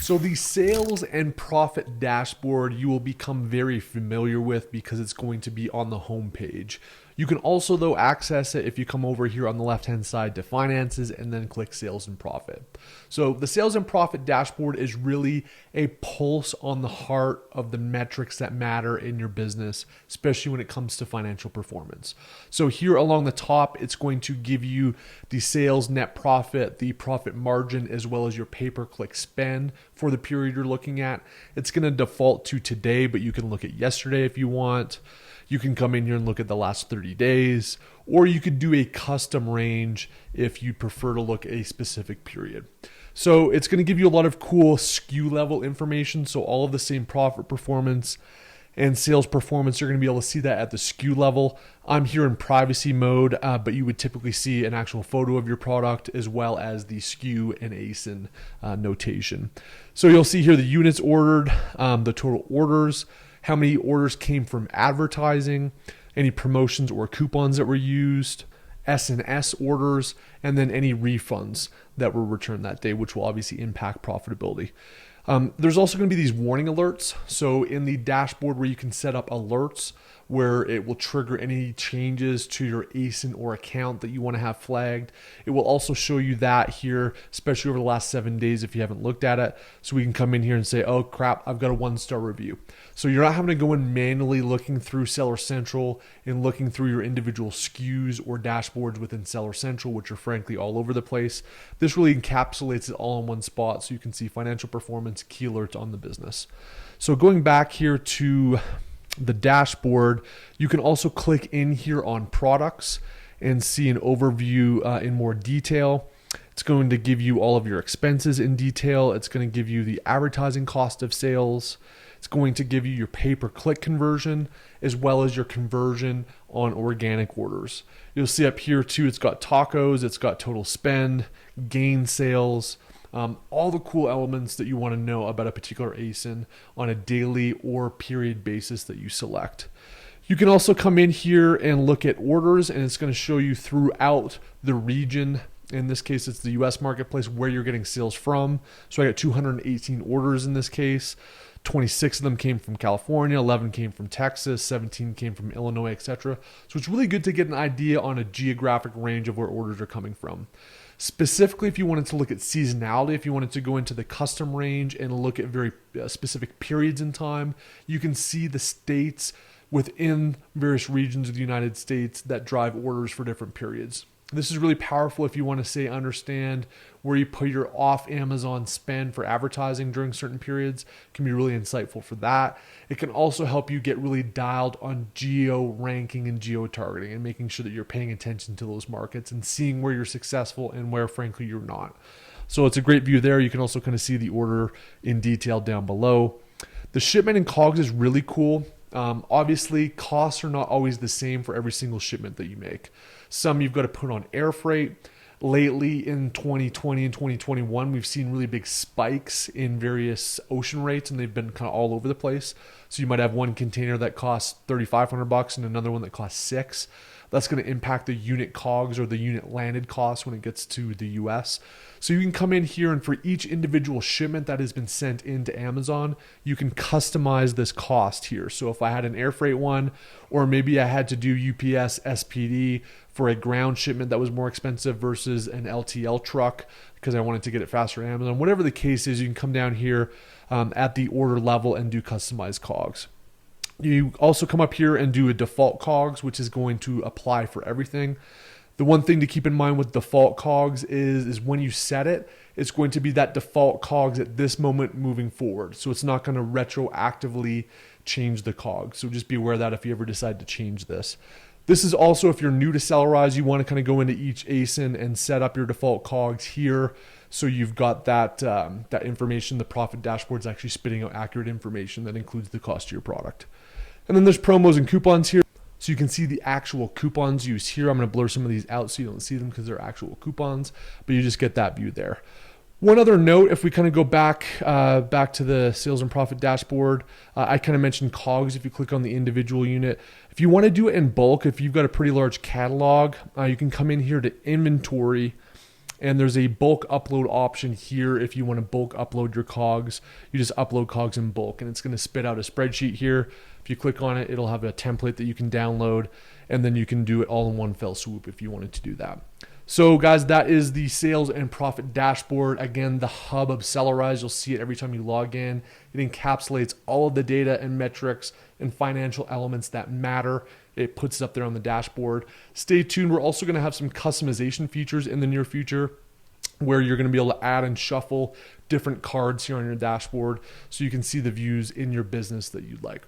So the sales and profit dashboard you will become very familiar with because it's going to be on the home page. You can also though access it if you come over here on the left hand side to finances and then click sales and profit. So the sales and profit dashboard is really a pulse on the heart of the metrics that matter in your business, especially when it comes to financial performance. So here along the top, it's going to give you the sales, net profit, the profit margin, as well as your pay-per-click spend for the period you're looking at. It's going to default to today, but you can look at yesterday if you want. You can come in here and look at the last 30 days, or you could do a custom range if you prefer to look at a specific period. So it's going to give you a lot of cool SKU level information. So all of the same profit performance and sales performance, you're going to be able to see that at the SKU level. I'm here in privacy mode, but you would typically see an actual photo of your product as well as the SKU and ASIN notation. So you'll see here the units ordered, the total orders, how many orders came from advertising, any promotions or coupons that were used, S&S orders, and then any refunds that were returned that day, which will obviously impact profitability. There's also going to be these warning alerts. So in the dashboard where you can set up alerts where it will trigger any changes to your ASIN or account that you want to have flagged. It will also show you that here, especially over the last 7 days if you haven't looked at it. So we can come in here and say, oh crap, I've got a 1-star review. So you're not having to go in manually looking through Seller Central and looking through your individual SKUs or dashboards within Seller Central, which are frankly all over the place. This really encapsulates it all in one spot so you can see financial performance, key alerts on the business. So going back here to the dashboard, you can also click in here on products and see an overview in more detail. It's going to give you all of your expenses in detail. It's going to give you the advertising cost of sales. It's going to give you your pay-per-click conversion as well as your conversion on organic orders. You'll see up here too, it's got tacos, it's got total spend, gain sales, all the cool elements that you want to know about a particular ASIN on a daily or period basis that you select. You can also come in here and look at orders, and it's going to show you throughout the region. In this case, it's the US marketplace where you're getting sales from. So I got 218 orders in this case. 26 of them came from California, 11 came from Texas, 17 came from Illinois, etc. So it's really good to get an idea on a geographic range of where orders are coming from. Specifically, if you wanted to look at seasonality, if you wanted to go into the custom range and look at very specific periods in time, you can see the states within various regions of the United States that drive orders for different periods. This is really powerful if you want to say understand where you put your off Amazon spend for advertising during certain periods. It can be really insightful for that. It can also help you get really dialed on geo ranking and geo targeting and making sure that you're paying attention to those markets and seeing where you're successful and where frankly you're not. So it's a great view there. You can also kind of see the order in detail down below. The shipment and COGS is really cool. Obviously, costs are not always the same for every single shipment that you make. Some you've got to put on air freight. Lately in 2020 and 2021, we've seen really big spikes in various ocean rates, and they've been kind of all over the place. So you might have one container that costs $3,500 and another one that costs $6,000. That's going to impact the unit COGS or the unit landed cost when it gets to the US. So you can come in here and for each individual shipment that has been sent into Amazon, you can customize this cost here. So if I had an air freight one, or maybe I had to do UPS SPD for a ground shipment that was more expensive versus an LTL truck because I wanted to get it faster on Amazon, whatever the case is, you can come down here at the order level and do customized COGS. You also come up here and do a default COGS, which is going to apply for everything. The one thing to keep in mind with default COGS is when you set it, it's going to be that default COGS at this moment moving forward. So it's not going to retroactively change the COGS. So just be aware of that if you ever decide to change this. This is also if you're new to Sellerise, you want to kind of go into each ASIN and set up your default COGS here. So you've got that information. The profit dashboard is actually spitting out accurate information that includes the cost of your product. And then there's promos and coupons here. So you can see the actual coupons used here. I'm going to blur some of these out so you don't see them because they're actual coupons, but you just get that view there. One other note, if we kind of go back to the sales and profit dashboard, I kind of mentioned COGS if you click on the individual unit. If you want to do it in bulk, if you've got a pretty large catalog, you can come in here to inventory And there's a bulk upload option here. If you want to bulk upload your cogs, you just upload cogs in bulk, and it's going to spit out a spreadsheet here. If you click on it, it'll have a template that you can download, and then you can do it all in one fell swoop if you wanted to do that. So guys, that is the sales and profit dashboard. Again, the hub of Sellerise. You'll see it every time you log in. It encapsulates all of the data and metrics and financial elements that matter. It puts it up there on the dashboard. Stay tuned. We're also going to have some customization features in the near future where you're going to be able to add and shuffle different cards here on your dashboard so you can see the views in your business that you'd like.